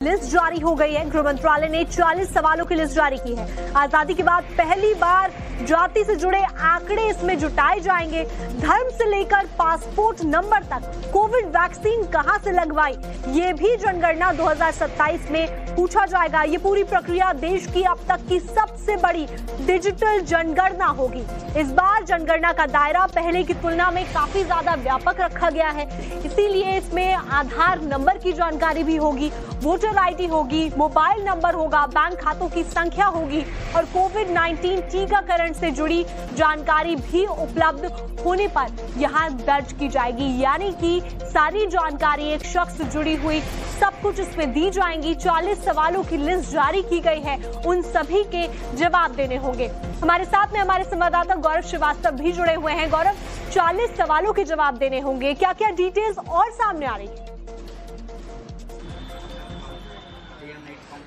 List जारी हो गई है। गृह मंत्रालय ने 40 सवालों की लिस्ट जारी की है। आजादी के बाद पहली बार जाति से जुड़े आंकड़े इसमें जुटाए जाएंगे। धर्म से लेकर पासपोर्ट नंबर तक, कोविड वैक्सीन कहां से लगवाई, ये भी जनगणना 2027 में पूछा जाएगा। ये पूरी प्रक्रिया देश की अब तक की सबसे बड़ी डिजिटल जनगणना होगी। इस बार जनगणना का दायरा पहले की तुलना में काफी ज्यादा व्यापक रखा गया है, इसीलिए इसमें आधार नंबर की जानकारी भी होगी, वोटर आईडी होगी, मोबाइल नंबर होगा, बैंक खातों की संख्या होगी और कोविड-19 टीकाकरण से जुड़ी जानकारी भी उपलब्ध होने पर यहां दर्ज की जाएगी। यानी कि सारी जानकारी एक शख्स से जुड़ी हुई सब कुछ इसमें दी जाएंगी। 40 सवालों की लिस्ट जारी की गई है, उन सभी के जवाब देने होंगे। हमारे साथ में हमारे संवाददाता गौरव श्रीवास्तव भी जुड़े हुए हैं। गौरव, 40 सवालों के जवाब देने होंगे, क्या क्या डिटेल्स और सामने आ रही है?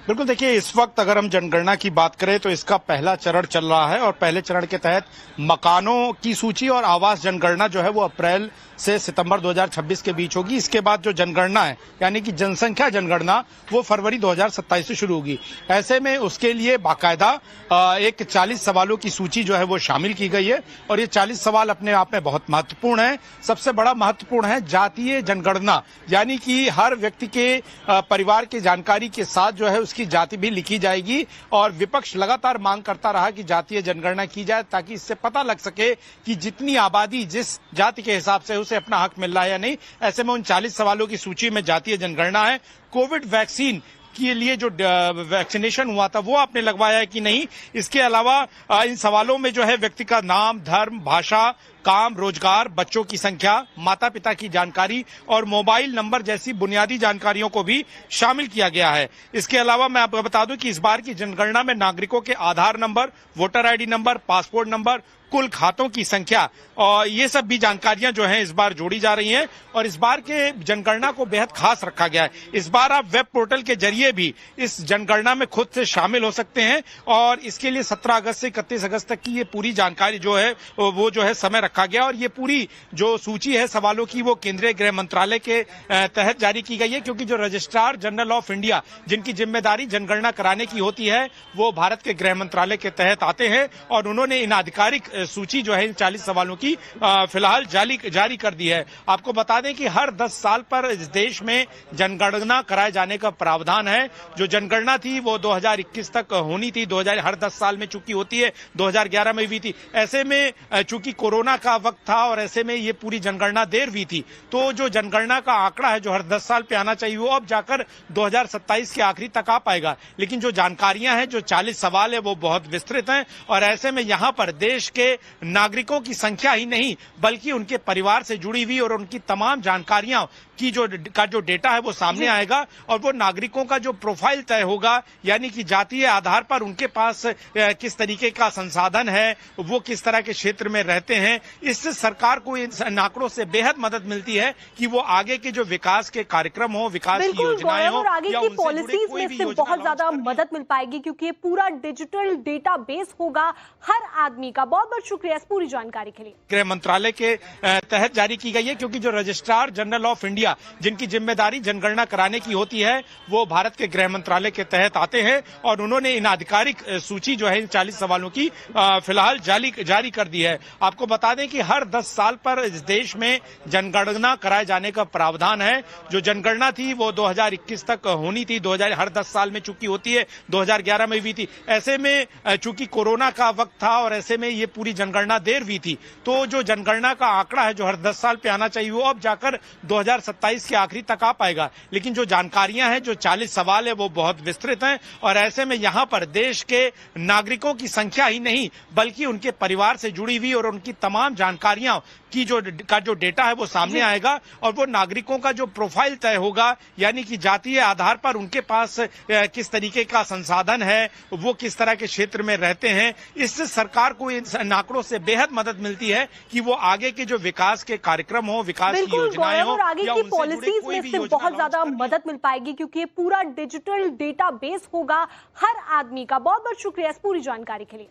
बिल्कुल, देखिए इस वक्त अगर हम जनगणना की बात करें तो इसका पहला चरण चल रहा है और पहले चरण के तहत मकानों की सूची और आवास जनगणना जो है वो अप्रैल से सितंबर 2026 के बीच होगी। इसके बाद जो जनगणना है यानी कि जनसंख्या जनगणना वो फरवरी 2027 से शुरू होगी। ऐसे में उसके लिए बाकायदा एक 40 सवालों की सूची जो है वो शामिल की गई है और ये 40 सवाल अपने आप में बहुत महत्वपूर्ण है। सबसे बड़ा महत्वपूर्ण है जातीय जनगणना, यानी कि हर व्यक्ति के परिवार की जानकारी के साथ जो है उसकी जाति भी लिखी जाएगी और विपक्ष लगातार मांग करता रहा कि जातीय जनगणना की जाए ताकि इससे पता लग सके कि जितनी आबादी जिस जाति के हिसाब से उसे अपना हक मिल रहा है या नहीं। ऐसे में उन 40 सवालों की सूची में जातीय जनगणना है। कोविड वैक्सीन के लिए जो वैक्सीनेशन हुआ था वो आपने लगवाया है कि नहीं, इसके अलावा इन सवालों में जो है व्यक्ति का नाम, धर्म, भाषा, काम, रोजगार, बच्चों की संख्या, माता पिता की जानकारी और मोबाइल नंबर जैसी बुनियादी जानकारियों को भी शामिल किया गया है। इसके अलावा मैं आपको बता दूं कि इस बार की जनगणना में नागरिकों के Aadhaar number, voter ID number, passport number, कुल खातों की संख्या और ये सब भी जानकारियां जो हैं इस बार जोड़ी जा रही हैं और इस बार के जनगणना को बेहद खास रखा गया है। इस बार आप वेब पोर्टल के जरिए भी इस जनगणना में खुद से शामिल हो सकते हैं और इसके लिए 17 अगस्त से 31 अगस्त तक की ये पूरी जानकारी जो है वो जो है समय रखा गया और ये पूरी जो सूची है सवालों की वो केंद्रीय गृह मंत्रालय के तहत जारी की गई है, क्योंकि जो रजिस्ट्रार जनरल ऑफ इंडिया जिनकी जिम्मेदारी जनगणना कराने की होती है वो भारत के गृह मंत्रालय के तहत आते हैं और उन्होंने इन आधिकारिक सूची जो है इन 40 सवालों की फिलहाल जारी कर दी है। आपको बता दें कि हर 10 साल पर इस देश में जनगणना कराए जाने का प्रावधान है। जो जनगणना थी वो 2021 तक होनी थी, 2000 हर 10 साल में चूंकि होती है, 2011 में भी थी। ऐसे में चूंकि कोरोना का वक्त था और ऐसे में ये पूरी जनगणना देर हुई थी, तो जो जनगणना का आंकड़ा है जो हर 10 साल पे आना चाहिए वो अब जाकर 2027 के आखिरी तक आ पाएगा। लेकिन जो जानकारियां हैं, जो 40 सवाल है वो बहुत विस्तृत हैं और ऐसे में यहां पर देश के नागरिकों की संख्या ही नहीं बल्कि उनके परिवार से जुड़ी हुई और उनकी तमाम जानकारियां की जो डेटा है वो सामने आएगा और वो नागरिकों का जो प्रोफाइल तय होगा, यानी कि जातीय आधार पर उनके पास किस तरीके का संसाधन है, वो किस तरह के क्षेत्र में रहते हैं। इससे सरकार को इन आंकड़ों से बेहद मदद मिलती है कि वो आगे के जो विकास के कार्यक्रम हो, विकास की योजनाएं हो, आगे की पॉलिसीज में इससे बहुत ज्यादा मदद मिल पाएगी, क्योंकि ये पूरा डिजिटल डेटाबेस होगा हर आदमी का। बहुत बहुत शुक्रिया इस पूरी जानकारी के लिए। गृह मंत्रालय के तहत जारी की गई है, क्योंकि जो रजिस्ट्रार जनरल ऑफ इंडिया जिनकी जिम्मेदारी जनगणना कराने की होती है वो भारत के गृह मंत्रालय के तहत आते हैं और उन्होंने इन आधिकारिक सूची जो है इन 40 सवालों की फिलहाल जारी कर दी है। आपको बता दें कि हर 10 साल पर इस देश में जनगणना कराए जाने का प्रावधान है। जो जनगणना थी वो 2021 तक होनी थी, 2000 हर 10 साल में चूंकि होती है, 2011 में भी थी। ऐसे में चूंकि कोरोना का वक्त था और ऐसे में ये पूरी जनगणना देर हुई थी, तो जो जनगणना का आंकड़ा है जो हर 10 साल पे आना चाहिए वो अब जाकर 2027 के आखिरी तक आ पाएगा। लेकिन जो जानकारियां हैं, जो 40 सवाल है वो बहुत विस्तृत हैं और ऐसे में यहां पर देश के नागरिकों की संख्या ही नहीं बल्कि उनके परिवार से जुड़ी हुई और उनकी तमाम जानकारियां की जो डेटा है वो सामने आएगा और वो नागरिकों का जो प्रोफाइल तय होगा, यानी कि जातीय आधार पर उनके पास किस तरीके का संसाधन है, वो किस तरह के क्षेत्र में रहते हैं। इससे सरकार को इन आंकड़ों से बेहद मदद मिलती है कि वो आगे के जो विकास के कार्यक्रम हो, विकास की योजनाएं हो, आगे की पॉलिसीज में इससे बहुत ज्यादा मदद मिल पाएगी, क्योंकि ये पूरा डिजिटल डेटाबेस होगा हर आदमी का। बहुत बहुत शुक्रिया इस पूरी जानकारी के लिए।